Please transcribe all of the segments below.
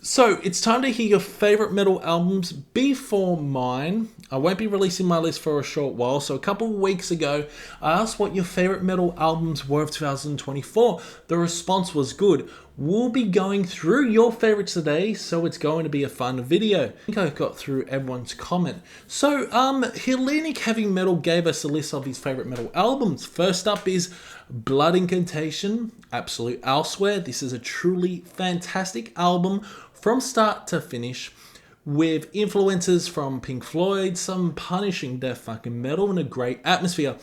So it's time to hear your favorite metal albums before mine. I won't be releasing my list for a short while. So a couple of weeks ago, I asked what your favorite metal albums were of 2024. The response was good. We'll be going through your favorites today, so it's going to be a fun video. I think I got through everyone's comment. So, Hellenic Heavy Metal gave us a list of his favorite metal albums. First up is Blood Incantation, Absolute Elsewhere. This is a truly fantastic album from start to finish, with influences from Pink Floyd, some punishing death fucking metal, and a great atmosphere.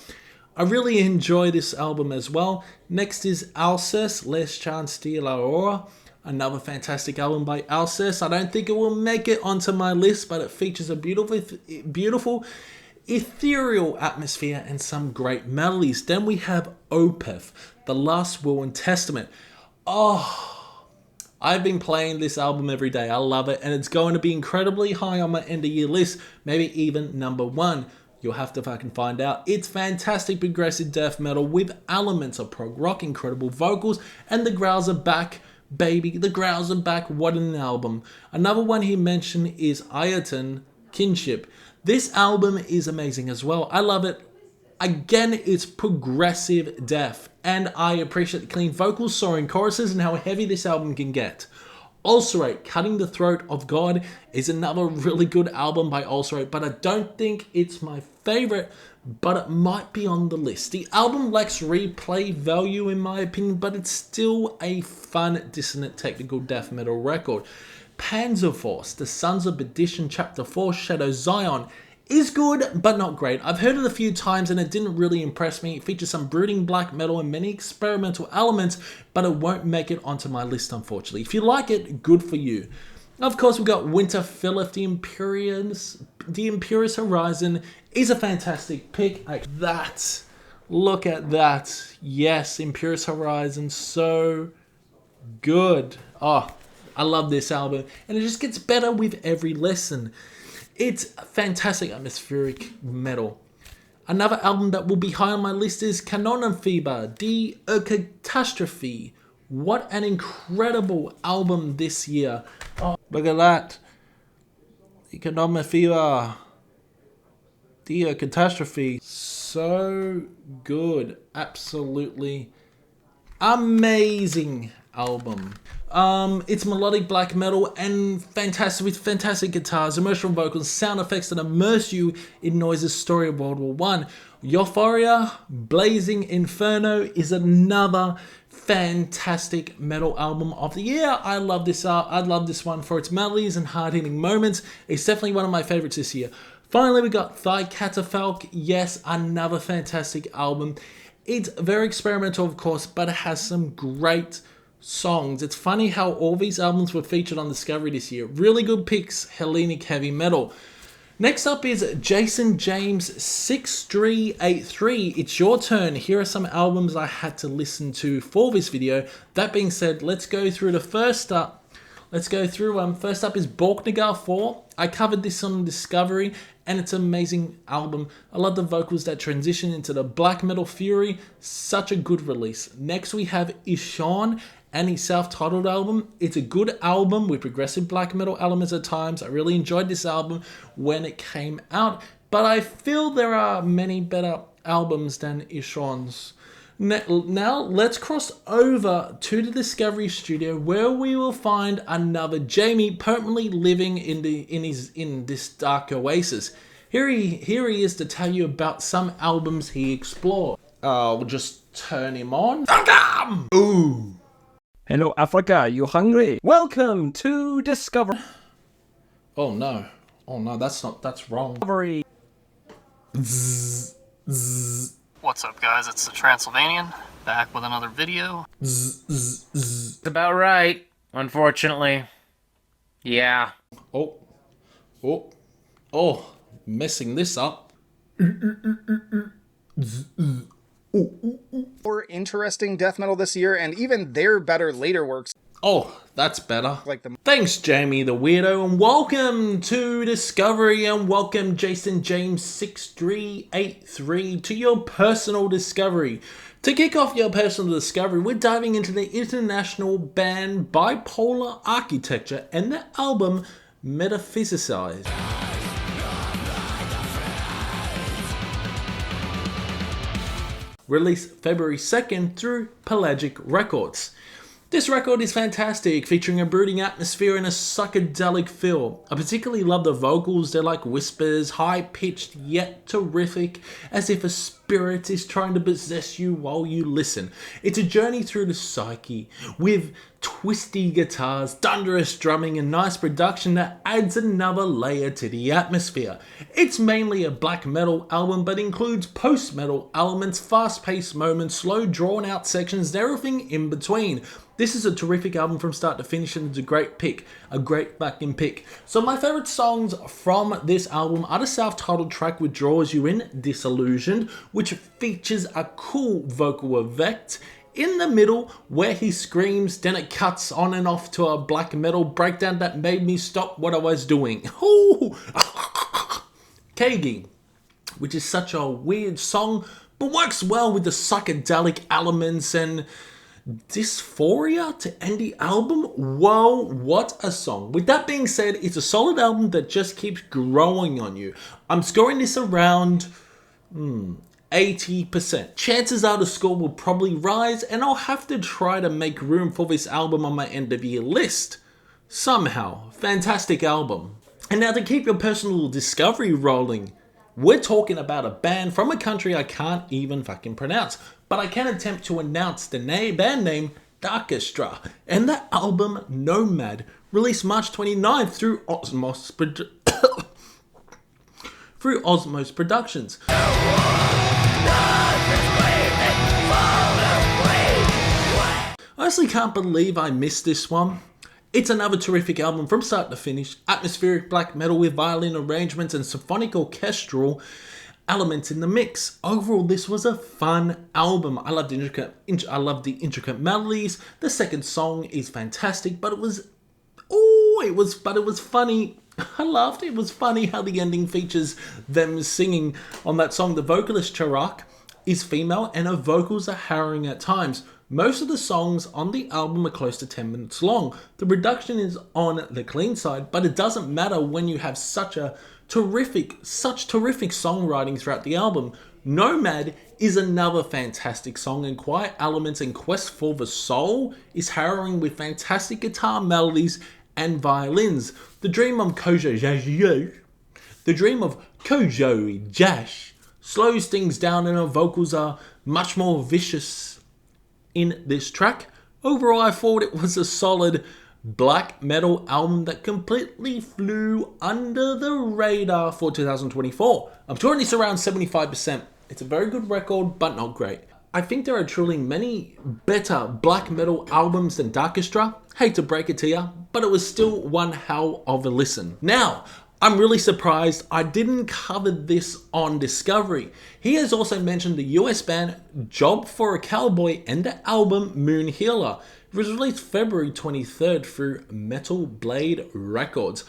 I really enjoy this album as well. Next is Alcest, Les Chants de l'Aurora, another fantastic album by Alcest. I don't think it will make it onto my list, but it features a beautiful ethereal atmosphere and some great melodies. Then we have Opeth, The Last Will and Testament. Oh, I've been playing this album every day. I love it, and it's going to be incredibly high on my end of year list, maybe even number one. You'll have to fucking find out. It's fantastic progressive death metal with elements of prog rock, incredible vocals, and the growls are back, baby. The growls are back. What an album. Another one he mentioned is Ireton, Kinship. This album is amazing as well. I love it. Again, it's progressive death, and I appreciate the clean vocals, soaring choruses, and how heavy this album can get. Ulcerate, Cutting the Throat of God is another really good album by Ulcerate, but I don't think it's my favorite, but it might be on the list. The album lacks replay value in my opinion, but it's still a fun, dissonant technical death metal record. Panzerforce, The Sons of Perdition Chapter 4, Shadow Zion is good, but not great. I've heard it a few times and it didn't really impress me. It features some brooding black metal and many experimental elements, but it won't make it onto my list, unfortunately. If you like it, good for you. Of course, we've got Winter Filleth, The Imperious Horizon is a fantastic pick. Like that. Look at that. Yes, Imperious Horizon, so good. Oh, I love this album, and it just gets better with every listen. It's fantastic atmospheric metal. Another album that will be high on my list is Canonenfieber, Die Catastrophe. What an incredible album this year. Oh, look at that. Canonenfieber, Die Catastrophe. So good. Absolutely amazing album. It's melodic black metal and fantastic with fantastic guitars, emotional vocals, sound effects that immerse you in Noise's story of World War I. Euphoria, Blazing Inferno is another fantastic metal album of the year. I love this one for its melodies and hard-hitting moments. It's definitely one of my favorites this year. Finally, we got Thy Catafalque. Yes, another fantastic album. It's very experimental, of course, but it has some great songs. It's funny how all these albums were featured on Discovery this year. Really good picks, Hellenic Heavy Metal. Next up is Jason James 6383. It's your turn. Here are some albums I had to listen to for this video. That being said, let's go through the first up. First up is Borknagar 4. I covered this on Discovery, and it's an amazing album. I love the vocals that transition into the black metal fury. Such a good release. Next we have Hron and his self-titled album. It's a good album with progressive black metal elements at times. I really enjoyed this album when it came out, but I feel there are many better albums than Hron's. Now let's cross over to the Discovery Studio, where we will find another Jamie permanently living in this dark oasis. Here he is to tell you about some albums he explored. We'll just turn him on. Ooh. Hello, Africa. You hungry? Welcome to Discovery. Oh no, that's wrong. Discovery. Zzz, zzz. What's up, guys? It's the Transylvanian, back with another video. Zzz, zzz, zzz. That's about right, unfortunately. Yeah. Oh, messing this up. More interesting death metal this year, and even their better later works. Oh, that's better. Thanks, Jamie the Weirdo, and welcome to Discovery, and welcome Jason James 6383 to your personal discovery. To kick off your personal discovery, we're diving into the international band Bipolar Architecture and their album Metaphysicize. Released February 2nd through Pelagic Records. This record is fantastic, featuring a brooding atmosphere and a psychedelic feel. I particularly love the vocals. They're like whispers, high-pitched yet terrific, as if a spirit is trying to possess you while you listen. It's a journey through the psyche, with twisty guitars, thunderous drumming, and nice production that adds another layer to the atmosphere. It's mainly a black metal album, but includes post-metal elements, fast-paced moments, slow drawn-out sections, and everything in between. This is a terrific album from start to finish, and it's a great pick. A great fucking pick. So my favorite songs from this album are the self-titled track which draws you in, Disillusioned, which features a cool vocal effect. In the middle, where he screams, then it cuts on and off to a black metal breakdown that made me stop what I was doing. Ooh. Kagi, which is such a weird song, but works well with the psychedelic elements and dysphoria to end the album. Whoa, what a song. With that being said, it's a solid album that just keeps growing on you. I'm scoring this around 80%. Chances are the score will probably rise, and I'll have to try to make room for this album on my end of year list. Somehow. Fantastic album. And now to keep your personal discovery rolling, we're talking about a band from a country I can't even fucking pronounce, but I can attempt to announce the band name Darkra, and the album Nomad, released March 29th through Osmos Productions. I honestly can't believe I missed this one. It's another terrific album from start to finish. Atmospheric black metal with violin arrangements and symphonic orchestral elements in the mix. Overall, this was a fun album. I love the intricate melodies. The second song is fantastic, but it was funny. I laughed. It was funny how the ending features them singing on that song. The vocalist Charak is female and her vocals are harrowing at times. Most of the songs on the album are close to 10 minutes long. The production is on the clean side, but it doesn't matter when you have such terrific songwriting throughout the album. Nomad is another fantastic song, and quiet elements and quest for the soul is harrowing with fantastic guitar melodies and violins. The dream of Kojo Jash slows things down, and her vocals are much more vicious in this track. Overall, I thought it was a solid black metal album that completely flew under the radar for 2024. I'm scoring this around 75%. It's a very good record, but not great. I think there are truly many better black metal albums than Darkra. Hate to break it to you, but it was still one hell of a listen. Now, I'm really surprised I didn't cover this on Discovery. He has also mentioned the US band Job for a Cowboy and the album Moon Healer. It was released February 23rd through Metal Blade Records.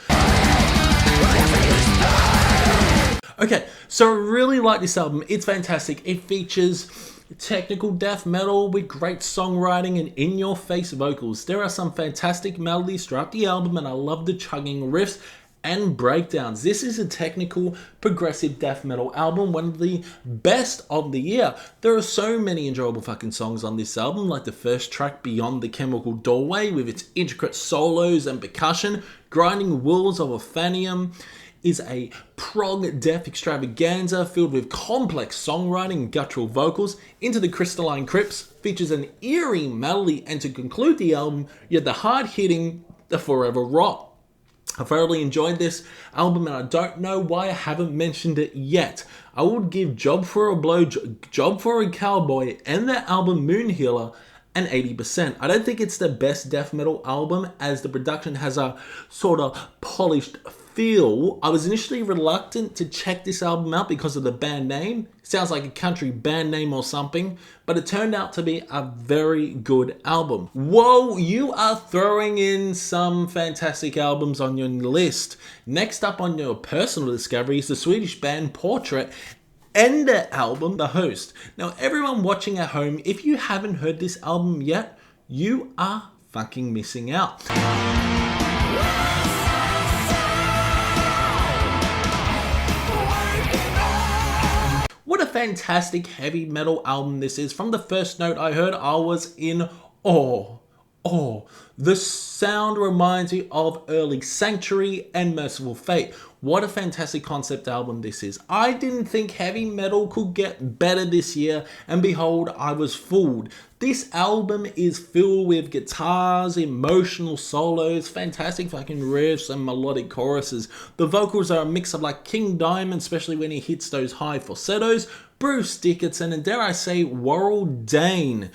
Okay, so I really like this album. It's fantastic. It features technical death metal with great songwriting and in-your-face vocals. There are some fantastic melodies throughout the album, and I love the chugging riffs and breakdowns. This is a technical, progressive death metal album, one of the best of the year. There are so many enjoyable fucking songs on this album, like the first track, Beyond the Chemical Doorway, with its intricate solos and percussion. Grinding Wolves of Oceano is a prog death extravaganza filled with complex songwriting and guttural vocals. Into the Crystalline Crypts features an eerie melody, and to conclude the album, you have the hard-hitting The Forever Rot. I thoroughly enjoyed this album, and I don't know why I haven't mentioned it yet. I would give Job for a Cowboy and their album Moon Healer an 80%. I don't think it's the best death metal album, as the production has a sort of polished feel. I was initially reluctant to check this album out because of the band name. It sounds like a country band name or something, but it turned out to be a very good album. Whoa, you are throwing in some fantastic albums on your list. Next up on your personal discovery is the Swedish band Portrait Ender album, The Host. Now, everyone watching at home, if you haven't heard this album yet, you are fucking missing out. What a fantastic heavy metal album this is. From the first note I heard, I was in awe. The sound reminds me of early Sanctuary and Merciful Fate. What a fantastic concept album this is. I didn't think heavy metal could get better this year, and behold, I was fooled. This album is filled with guitars, emotional solos, fantastic fucking riffs, and melodic choruses. The vocals are a mix of like King Diamond, especially when he hits those high falsettos, Bruce Dickinson, and dare I say, Warrell Dane.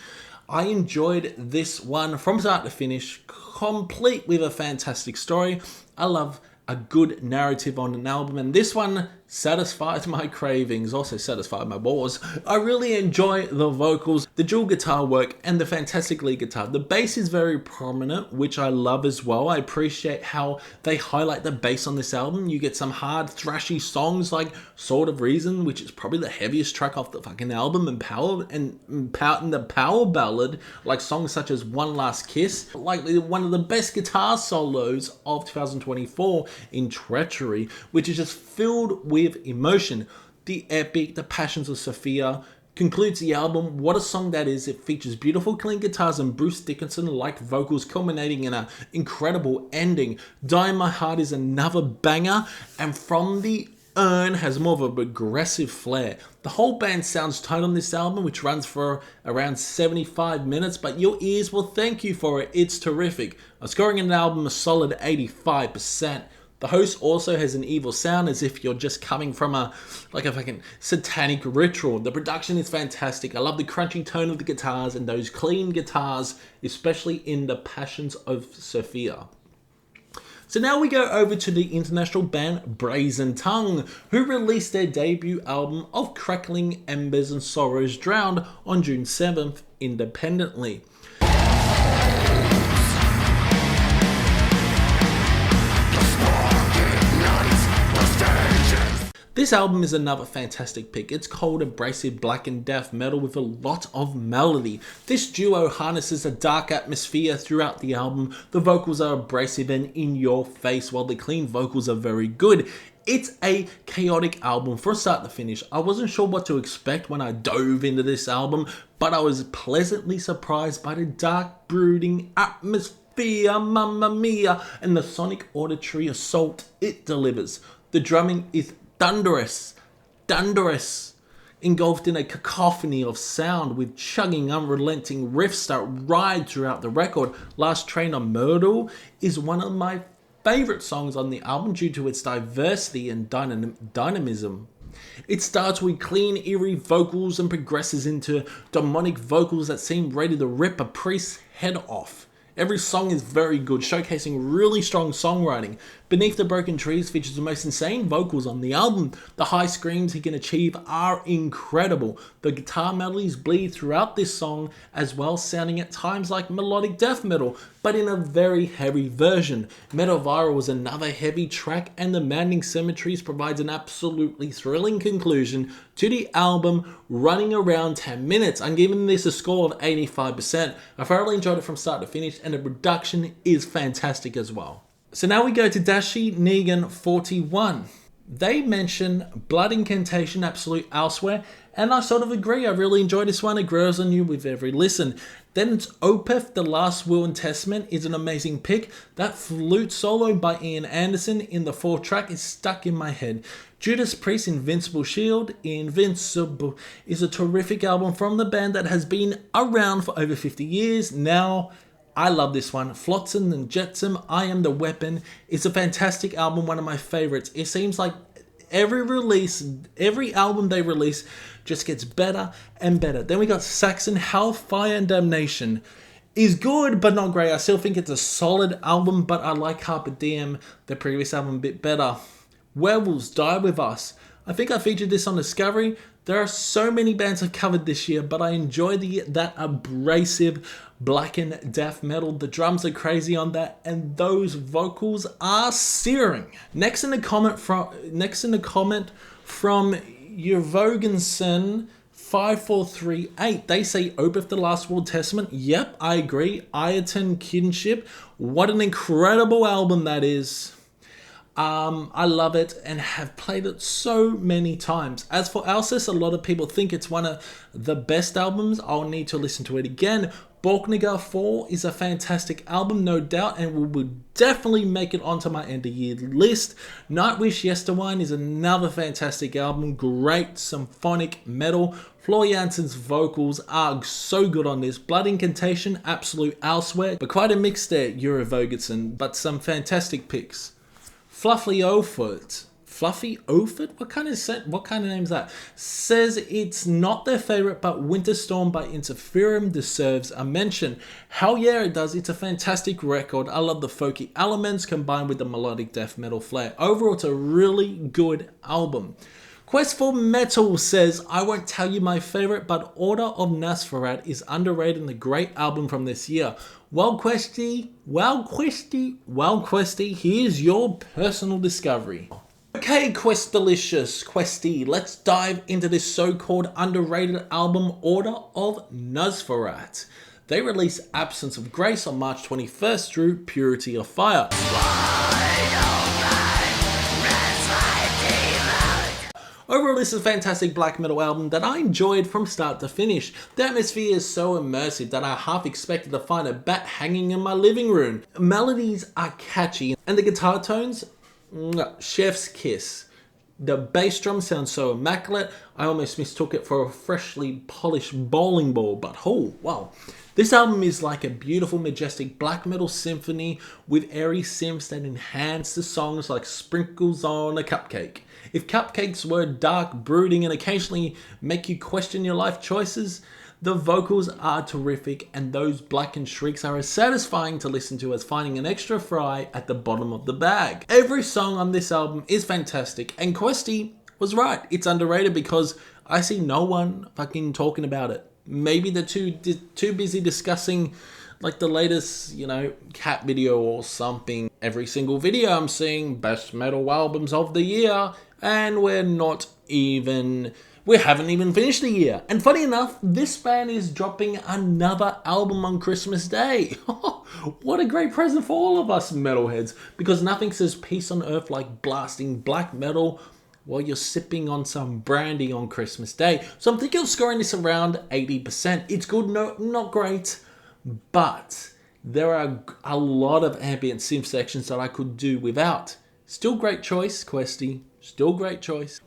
I enjoyed this one from start to finish, complete with a fantastic story. I love a good narrative on an album, and this one satisfied my cravings, also satisfied my balls. I really enjoy the vocals, the dual guitar work, and the fantastic lead guitar. The bass is very prominent, which I love as well. I appreciate how they highlight the bass on this album. You get some hard, thrashy songs like Sword of Reason, which is probably the heaviest track off the fucking album, and the power ballad, like songs such as One Last Kiss, like one of the best guitar solos of 2024 in Treachery, which is just filled with emotion. The epic, The Passions of Sophia concludes the album. What a song that is. It features beautiful clean guitars and Bruce Dickinson-like vocals, culminating in an incredible ending. Die in My Heart is another banger, and From the Urn has more of a aggressive flair. The whole band sounds tight on this album, which runs for around 75 minutes, but your ears will thank you for it. It's terrific. I'm scoring an album a solid 85%. The Host also has an evil sound, as if you're just coming from a fucking satanic ritual. The production is fantastic. I love the crunchy tone of the guitars and those clean guitars, especially in The Passions of Sophia. So now we go over to the international band Brazen Tongue, who released their debut album of Crackling Embers and Sorrows Drowned on June 7th independently. This album is another fantastic pick. It's cold, abrasive, black and death metal with a lot of melody. This duo harnesses a dark atmosphere throughout the album. The vocals are abrasive and in your face, while the clean vocals are very good. It's a chaotic album from start to finish. I wasn't sure what to expect when I dove into this album, but I was pleasantly surprised by the dark, brooding atmosphere, mamma mia, and the sonic auditory assault it delivers. The drumming is thunderous, engulfed in a cacophony of sound with chugging, unrelenting riffs that ride throughout the record. Last Train on Myrtle is one of my favorite songs on the album due to its diversity and dynamism. It starts with clean, eerie vocals and progresses into demonic vocals that seem ready to rip a priest's head off. Every song is very good, showcasing really strong songwriting. Beneath the Broken Trees features the most insane vocals on the album. The high screams he can achieve are incredible. The guitar melodies bleed throughout this song as well, sounding at times like melodic death metal, but in a very heavy version. Metal Viral was another heavy track, and The Maddening Cemeteries provides an absolutely thrilling conclusion to the album, running around 10 minutes. I'm giving this a score of 85%. I thoroughly enjoyed it from start to finish, and the production is fantastic as well. So now we go to Dashi Negan 41. They mention Blood Incantation, Absolute Elsewhere, and I sort of agree. I really enjoyed this one. It grows on you with every listen. Then it's Opeth, The Last Will and Testament is an amazing pick. That flute solo by Ian Anderson in the 4th track is stuck in my head. Judas Priest, Invincible Shield, Invincible, is a terrific album from the band that has been around for over 50 years now. I love this one. Flotsam and Jetsam, I Am the Weapon, is a fantastic album, one of my favorites. It seems like every album they release just gets better and better. Then we got Saxon, Hellfire and Damnation. Is good, but not great. I still think it's a solid album, but I like Carpe Diem, the previous album, a bit better. Werewolves, Die With Us. I think I featured this on Discovery. There are so many bands I've covered this year, but I enjoy that abrasive blackened death metal. The drums are crazy on that, and those vocals are searing. Next in the comment from Jurvogensen 5438. They say Opeth the Last World Testament. Yep, I agree. Ireton Kinship. What an incredible album that is. I love it and have played it so many times. As for Alcest, a lot of people think it's one of the best albums. I'll need to listen to it again. Borknigar 4 is a fantastic album, no doubt, and will definitely make it onto my end of year list. Nightwish Yesterwine is another fantastic album, great symphonic metal. Floor Jansen's vocals are so good on this. Blood Incantation, absolute elsewhere, but quite a mix there, Jurvogensen, but some fantastic picks. Fluffy Ofoot. Fluffy Ofoot? What kind of name is that? Says it's not their favorite, but Winterstorm by Interferum deserves a mention. Hell yeah, it does. It's a fantastic record. I love the folky elements combined with the melodic death metal flair. Overall, it's a really good album. Quest for Metal says, I won't tell you my favorite, but Order of Nosferat is underrated and a great album from this year. Well, Questy, here's your personal discovery. Okay, Questy, let's dive into this so-called underrated album, Order of Nosferat. They released Absence of Grace on March 21st through Purity of Fire. Overall, this is a fantastic black metal album that I enjoyed from start to finish. The atmosphere is so immersive that I half expected to find a bat hanging in my living room. Melodies are catchy, and the guitar tones, chef's kiss. The bass drum sounds so immaculate, I almost mistook it for a freshly polished bowling ball, but oh, wow. This album is like a beautiful, majestic black metal symphony with airy synths that enhance the songs like sprinkles on a cupcake. If cupcakes were dark, brooding, and occasionally make you question your life choices, the vocals are terrific, and those blackened shrieks are as satisfying to listen to as finding an extra fry at the bottom of the bag. Every song on this album is fantastic, and Questy was right. It's underrated because I see no one fucking talking about it. Maybe they're too busy discussing like the latest, cat video or something. Every single video I'm seeing best metal albums of the year, and we haven't even finished the year. And funny enough, this band is dropping another album on Christmas Day. What a great present for all of us metalheads, because nothing says peace on earth like blasting black metal while you're sipping on some brandy on Christmas Day. So I'm thinking of scoring this around 80%. It's good, no, not great, but there are a lot of ambient synth sections that I could do without. Still great choice, Questy. Still great choice.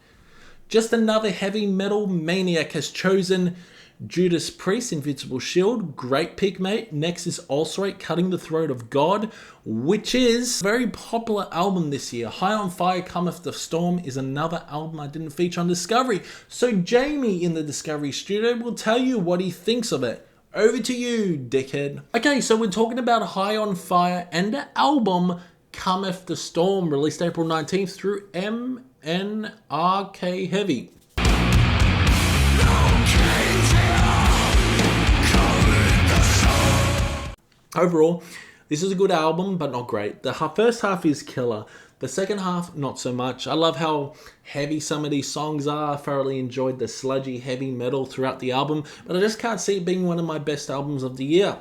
Just another heavy metal maniac has chosen Judas Priest, Invincible Shield. Great pick, mate. Next is Ulcerate, Cutting the Throat of God, which is a very popular album this year. High on Fire, Cometh the Storm is another album I didn't feature on Discovery. So Jamie in the Discovery studio will tell you what he thinks of it. Over to you, dickhead. Okay, so we're talking about High on Fire and the album Cometh the Storm, released April 19th through MNRK Heavy. Overall, this is a good album, but not great. The first half is killer. The second half, not so much. I love how heavy some of these songs are. I thoroughly enjoyed the sludgy heavy metal throughout the album, but I just can't see it being one of my best albums of the year.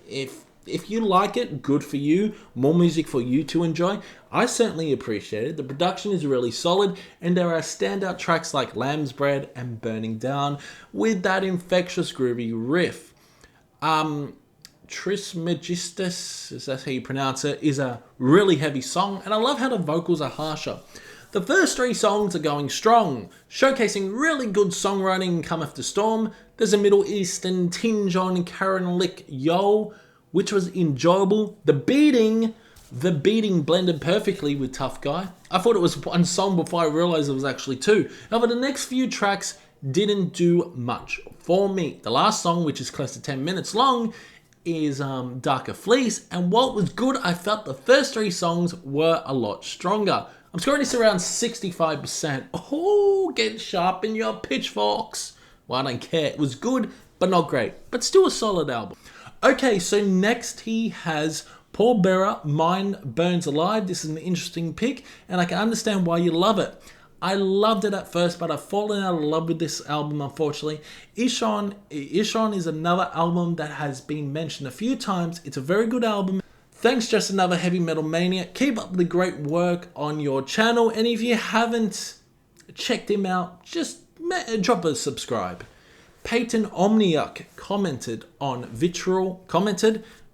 If you like it, good for you. More music for you to enjoy. I certainly appreciate it. The production is really solid, and there are standout tracks like Lamb's Bread and Burning Down with that infectious groovy riff. Trismegistus, is that how you pronounce it, is a really heavy song, and I love how the vocals are harsher. The first three songs are going strong, showcasing really good songwriting in Cometh the Storm. There's a Middle Eastern tinge on Karen Lick Yo, which was enjoyable. The beating blended perfectly with Tough Guy. I thought it was one song before I realized it was actually two. However, the next few tracks didn't do much for me. The last song, which is close to 10 minutes long, is Darker Fleece, and while it was good, I felt the first three songs were a lot stronger. I'm scoring this around 65%. Oh, get sharp in your pitchforks. Well, I don't care. It was good, but not great. But still a solid album. Okay, so next he has Paul Bearer, Mine Burns Alive. This is an interesting pick, and I can understand why you love it. I loved it at first, but I've fallen out of love with this album, unfortunately. Hron is another album that has been mentioned a few times. It's a very good album. Thanks, Just Another Heavy Metal Maniac. Keep up the great work on your channel. And if you haven't checked him out, just drop a subscribe. Peyton Omniuk commented,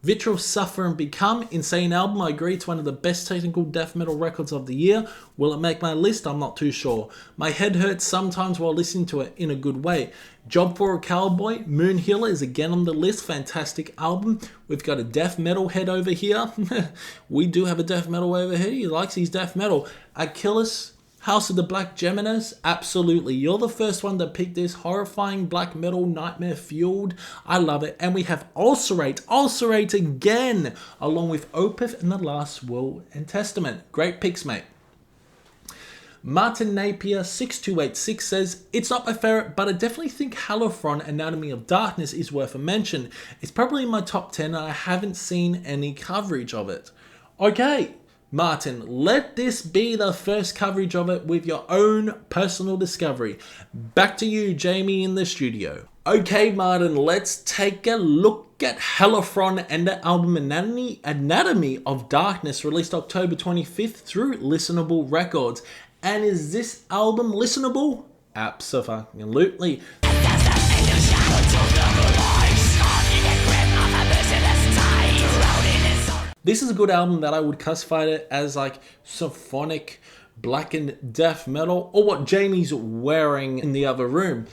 Vitriol Suffer and Become, insane album. I agree, it's one of the best technical death metal records of the year. Will it make my list? I'm not too sure. My head hurts sometimes while listening to it in a good way. Job for a Cowboy, Moon Healer is again on the list. Fantastic album. We've got a death metal head over here. We do have a death metal over here. He likes his death metal. Achilles, House of the Black Geminis, absolutely. You're the first one to pick this. Horrifying black metal, nightmare fueled. I love it. And we have Ulcerate again, along with Opeth and The Last Will and Testament. Great picks, mate. Martin Napier 6286 says, it's not my favorite, but I definitely think Hron Anatomy of Darkness is worth a mention. It's probably in my top 10 and I haven't seen any coverage of it. Okay, Martin, let this be the first coverage of it with your own personal discovery. Back to you, Jamie, in the studio. Okay, Martin, let's take a look at Hron and the album Anatomy of Darkness, released October 25th through Listenable Records. And is this album listenable? Absolutely. This is a good album that I would classify it as like symphonic blackened death metal, or what Jamie's wearing in the other room.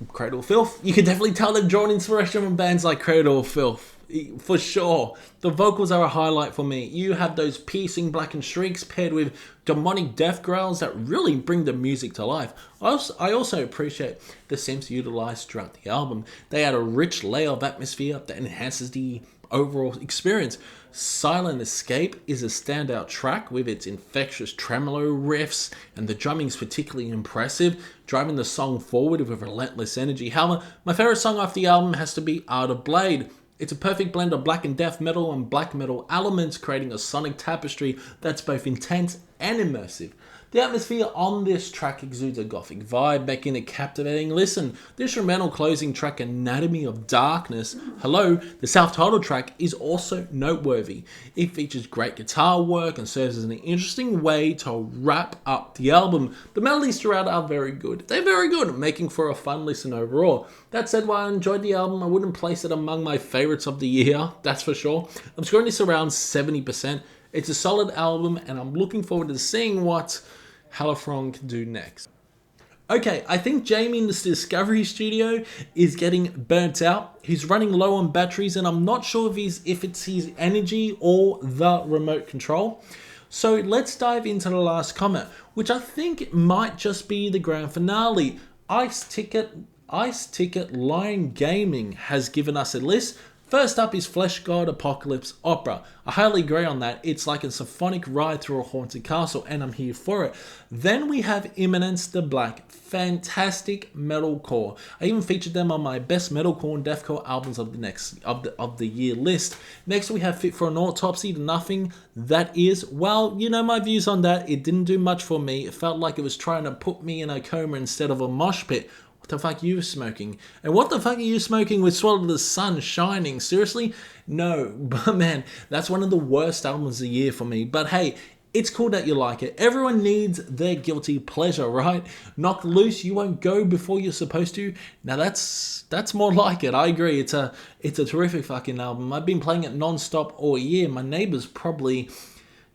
Cradle of Filth. You can definitely tell they've drawn inspiration from bands like Cradle of Filth. For sure. The vocals are a highlight for me. You have those piercing blackened shrieks paired with demonic death growls that really bring the music to life. I also appreciate the synths utilized throughout the album. They add a rich layer of atmosphere that enhances the overall experience. Silent Escape is a standout track with its infectious tremolo riffs, and the drumming is particularly impressive, driving the song forward with relentless energy. However, my favorite song off the album has to be Art of Blade. It's a perfect blend of black and death metal and black metal elements, creating a sonic tapestry that's both intense and immersive. The atmosphere on this track exudes a gothic vibe, making a captivating listen. The instrumental closing track, Anatomy of Darkness, the self-titled track, is also noteworthy. It features great guitar work and serves as an interesting way to wrap up the album. The melodies throughout are very good. They're very good, making for a fun listen overall. That said, while I enjoyed the album, I wouldn't place it among my favorites of the year, that's for sure. I'm scoring this around 70%. It's a solid album, and I'm looking forward to seeing what Hron can do next. Okay, I think Jamie in the Discovery Studio is getting burnt out. He's running low on batteries, and I'm not sure if it's his energy or the remote control. So let's dive into the last comment, which I think might just be the grand finale. Ice Ticket Lion Gaming has given us a list. First up is Flesh God Apocalypse Opera. I highly agree on that. It's like a symphonic ride through a haunted castle, and I'm here for it. Then we have Imminence the Black. Fantastic metalcore. I even featured them on my best metalcore and deathcore albums of the year list. Next we have Fit for an Autopsy to Nothing. That is, well, you know my views on that. It didn't do much for me. It felt like it was trying to put me in a coma instead of a mosh pit. What the fuck are you smoking? And what the fuck are you smoking with Swallow the Sun Shining? Seriously? No. But man, that's one of the worst albums of the year for me. But hey, it's cool that you like it. Everyone needs their guilty pleasure, right? Knock Loose, You Won't Go Before You're Supposed To. Now that's more like it. I agree. It's a terrific fucking album. I've been playing it non-stop all year. My neighbors probably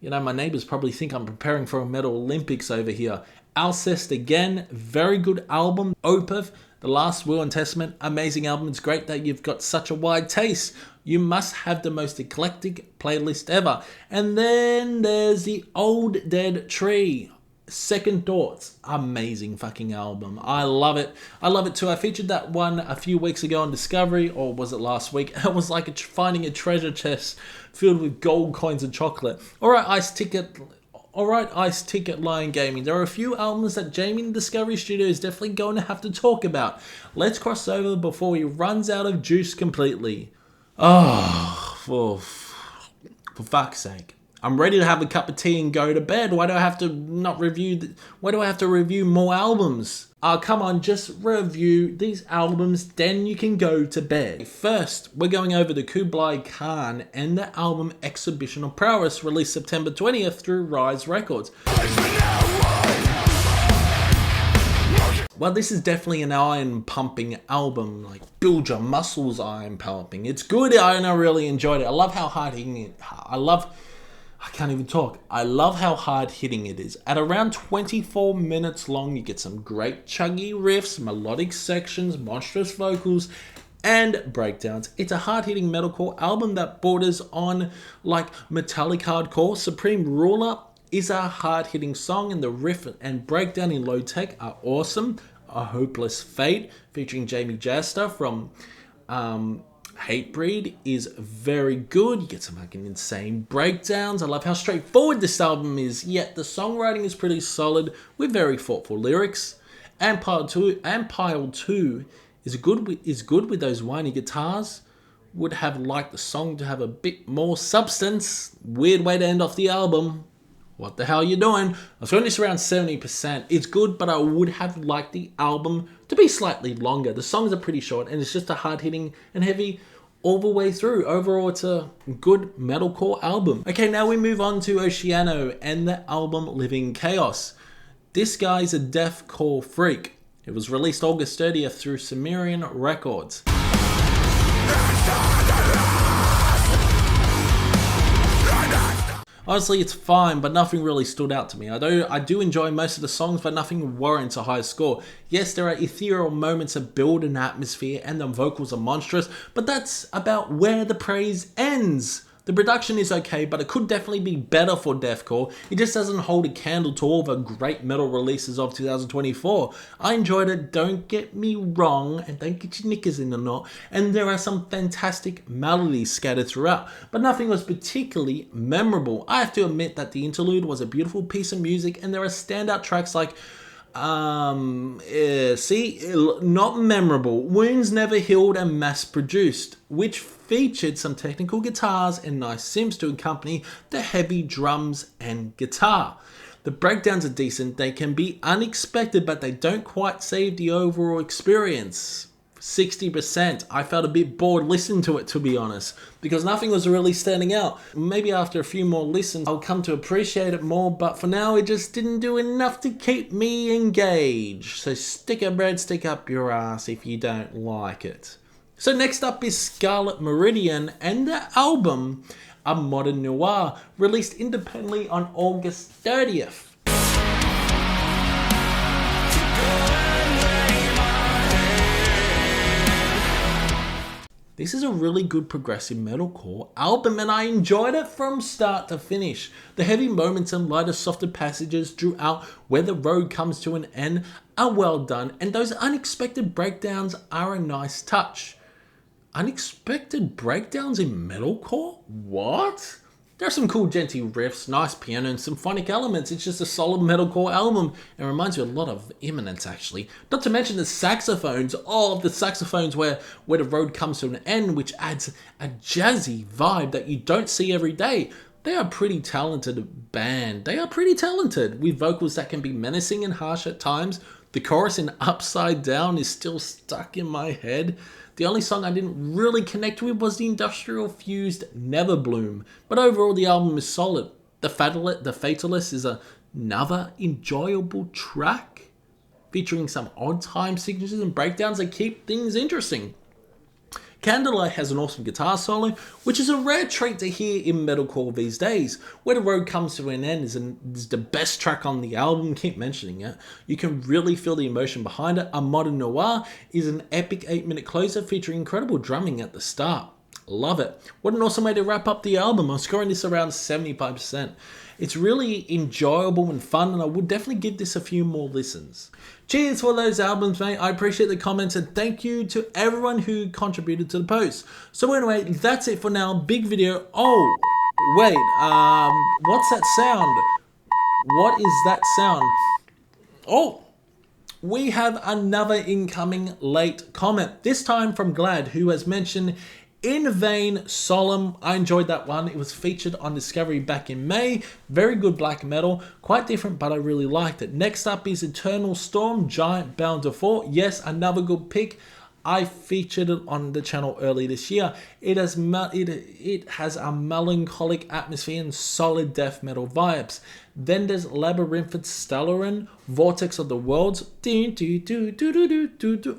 think I'm preparing for a Metal Olympics over here. Alcest again, very good album. Opeth, The Last Will and Testament, amazing album. It's great that you've got such a wide taste. You must have the most eclectic playlist ever. And then there's The Old Dead Tree. Second Thoughts, amazing fucking album. I love it. I love it too. I featured that one a few weeks ago on Discovery, or was it last week? It was like finding a treasure chest filled with gold coins and chocolate. Alright, Ice Ticket Lion Gaming. There are a few albums that Jamie in Discovery Studio is definitely going to have to talk about. Let's cross over before he runs out of juice completely. Oh, for fuck's sake. I'm ready to have a cup of tea and go to bed. Why do I have to not review? Why do I have to review more albums? Come on, just review these albums, then you can go to bed. First, we're going over the Kublai Khan and the album Exhibition of Prowess, released September 20th through Rise Records. Well, this is definitely an iron-pumping album, like build your muscles iron-pumping. It's good, and I really enjoyed it. I love how hard-hitting it. I can't even talk. I love how hard-hitting it is. At around 24 minutes long, you get some great chuggy riffs, melodic sections, monstrous vocals, and breakdowns. It's a hard-hitting metalcore album that borders on like metallic hardcore. Supreme Ruler is a hard-hitting song, and the riff and breakdown in Low Tech are awesome. A Hopeless Fate, featuring Jamie Jasta from Hatebreed, is very good. You get some fucking insane breakdowns. I love how straightforward this album is, yet the songwriting is pretty solid with very thoughtful lyrics. And Pile 2 is good with those whiny guitars. Would have liked the song to have a bit more substance. Weird way to end off the album. What the hell are you doing? I was going this around 70%. It's good, but I would have liked the album to be slightly longer. The songs are pretty short, and it's just a hard-hitting and heavy all the way through. Overall, it's a good metalcore album. Okay, now we move on to Oceano and the album Living Chaos. This guy's a deathcore freak. It was released August 30th through Sumerian Records. Honestly, it's fine, but nothing really stood out to me. I do enjoy most of the songs, but nothing warrants a high score. Yes, there are ethereal moments that build an atmosphere, and the vocals are monstrous, but that's about where the praise ends. The production is okay, but it could definitely be better for deathcore. It just doesn't hold a candle to all the great metal releases of 2024. I enjoyed it, don't get me wrong, and don't get your knickers in the knot, and there are some fantastic melodies scattered throughout, but nothing was particularly memorable. I have to admit that the interlude was a beautiful piece of music, and there are standout tracks like not memorable, Wounds Never Healed and Mass Produced, which featured some technical guitars and nice synths to accompany the heavy drums and guitar. The breakdowns are decent, they can be unexpected, but they don't quite save the overall experience. 60%. I felt a bit bored listening to it, to be honest, because nothing was really standing out. Maybe after a few more listens, I'll come to appreciate it more, but for now, it just didn't do enough to keep me engaged. So stick a breadstick up your ass if you don't like it. So next up is Scarlet Meridian and the album A Modern Noir, released independently on August 30th. This is a really good progressive metalcore album, and I enjoyed it from start to finish. The heavy moments and lighter, softer passages throughout where the road comes to an end are well done, and those unexpected breakdowns are a nice touch. Unexpected breakdowns in metalcore? What? There are some cool genty riffs, nice piano, and symphonic elements. It's just a solid metalcore album. It reminds me a lot of Eminence, actually. Not to mention the saxophones. Oh, the saxophones where the road comes to an end, which adds a jazzy vibe that you don't see every day. They are a pretty talented band. They are pretty talented, with vocals that can be menacing and harsh at times. The chorus in Upside Down is still stuck in my head. The only song I didn't really connect with was the industrial-fused Never Bloom, but overall the album is solid. The Fatalist is another enjoyable track, featuring some odd time signatures and breakdowns that keep things interesting. Candlelight has an awesome guitar solo, which is a rare trait to hear in metalcore these days. Where the Road Comes to an End is the best track on the album, keep mentioning it. You can really feel the emotion behind it. A Modern Noir is an epic 8-minute closer featuring incredible drumming at the start. Love it. What an awesome way to wrap up the album. I'm scoring this around 75%. It's really enjoyable and fun, and I would definitely give this a few more listens. Cheers for those albums, mate. I appreciate the comments, and thank you to everyone who contributed to the post. So anyway, that's it for now. Big video. Oh, wait. What's that sound? What is that sound? Oh, we have another incoming late comment. This time from Glad, who has mentioned In Vain Solemn, I enjoyed that one. It was featured on Discovery back in May. Very good black metal. Quite different, but I really liked it. Next up is Eternal Storm, Giant Bound to Fall. Yes, another good pick. I featured it on the channel early this year. It has a melancholic atmosphere and solid death metal vibes. Then there's Labyrinthid Stellarin, Vortex of the Worlds.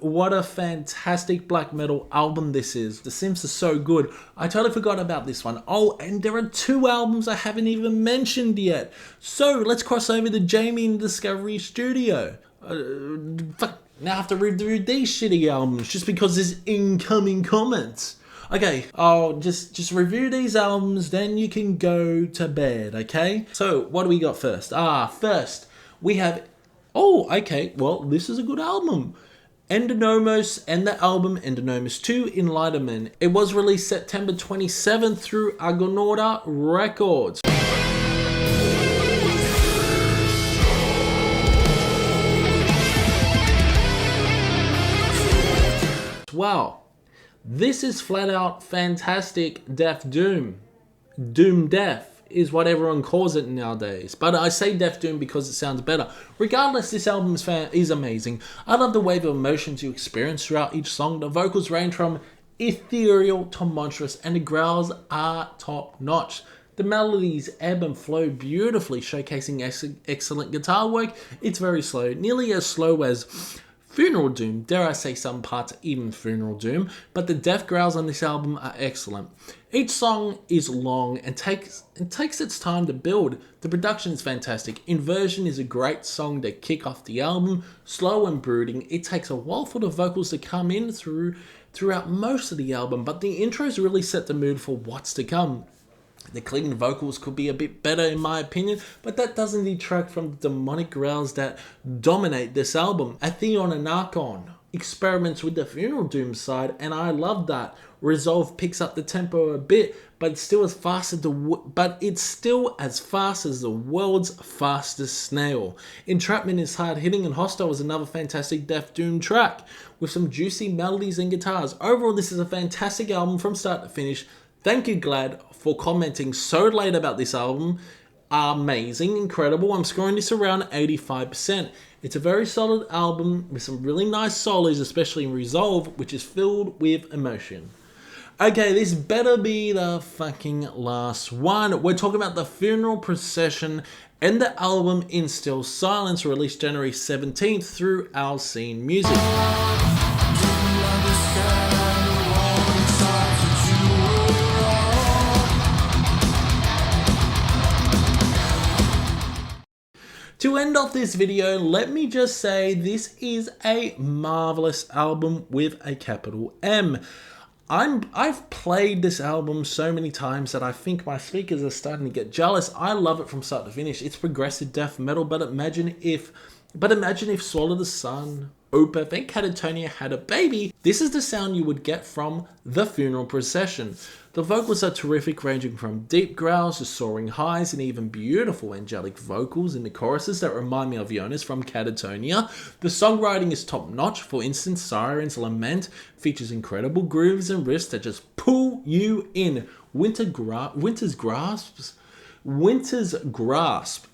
What a fantastic black metal album this is. The Sims are so good. I totally forgot about this one. Oh, and there are 2 albums I haven't even mentioned yet. So let's cross over to Jamie in Discovery Studio. Now I have to review these shitty albums just because there's incoming comments. Okay, I'll just review these albums, then you can go to bed, okay? So, what do we got first? First, we have... Oh, okay, well, this is a good album. Endonomos and the album Endonomos 2 Enlightenment. It was released September 27th through Argonauta Records. Wow, this is flat out fantastic death doom. Doom death is what everyone calls it nowadays, but I say death doom because it sounds better. Regardless, this album is amazing. I love the wave of emotions you experience throughout each song. The vocals range from ethereal to monstrous, and the growls are top notch. The melodies ebb and flow beautifully, showcasing excellent guitar work. It's very slow, nearly as slow as Funeral Doom, dare I say some parts even Funeral Doom, but the death growls on this album are excellent. Each song is long and takes its time to build. The production is fantastic. Inversion is a great song to kick off the album. Slow and brooding, it takes a while for the vocals to come in throughout most of the album, but the intros really set the mood for what's to come. The clean vocals could be a bit better in my opinion, but that doesn't detract from the demonic growls that dominate this album. Atheon and Archon experiments with the Funeral Doom side, and I love that. Resolve picks up the tempo a bit, but it's still as fast as the world's fastest snail. Entrapment is hard hitting, and Hostile is another fantastic death doom track with some juicy melodies and guitars. Overall, this is a fantastic album from start to finish. Thank you, Glad, for commenting so late about this album. Amazing, incredible. I'm scoring this around 85%. It's a very solid album with some really nice solos, especially in Resolve, which is filled with emotion. Okay, this better be the fucking last one. We're talking about the Funeral Procession and the album In Still Silence, released January 17th through Our Scene Music. To end off this video, let me just say this is a marvelous album with a capital M. I've played this album so many times that I think my speakers are starting to get jealous. I love it from start to finish. It's progressive death metal, but imagine if Swallow the Sun, Opeth, and Catatonia had a baby. This is the sound you would get from the Funeral Procession. The vocals are terrific, ranging from deep growls to soaring highs and even beautiful angelic vocals in the choruses that remind me of Jonas from Catatonia. The songwriting is top notch. For instance, Siren's Lament features incredible grooves and riffs that just pull you in. Winter's Grasp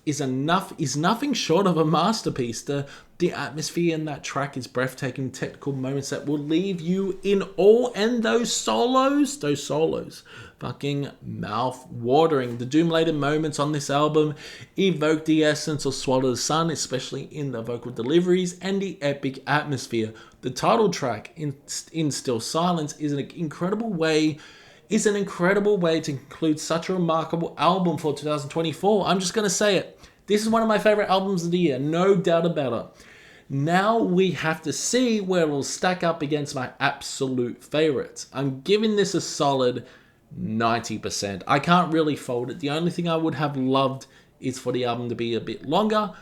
is nothing short of a masterpiece. The atmosphere in that track is breathtaking, technical moments that will leave you in awe, and those solos, fucking mouth-watering. The doom-laden moments on this album evoke the essence of Swallow the Sun, especially in the vocal deliveries and the epic atmosphere. The title track, In Still Silence, is an incredible way to conclude such a remarkable album for 2024. I'm just going to say it. This is one of my favorite albums of the year, no doubt about it. Now we have to see where it will stack up against my absolute favorites. I'm giving this a solid 90%. I can't really fault it. The only thing I would have loved is for the album to be a bit longer,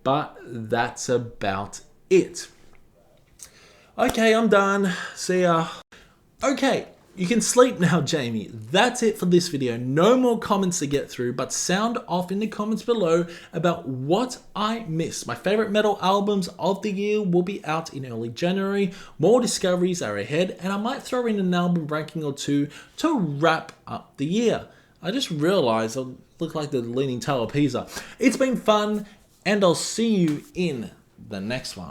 but that's about it. Okay, I'm done. See ya. Okay. You can sleep now, Jamie. That's it for this video. No more comments to get through, but sound off in the comments below about what I missed. My favorite metal albums of the year will be out in early January. More discoveries are ahead, and I might throw in an album ranking or two to wrap up the year. I just realized I look like the Leaning Tower of Pisa. It's been fun, and I'll see you in the next one.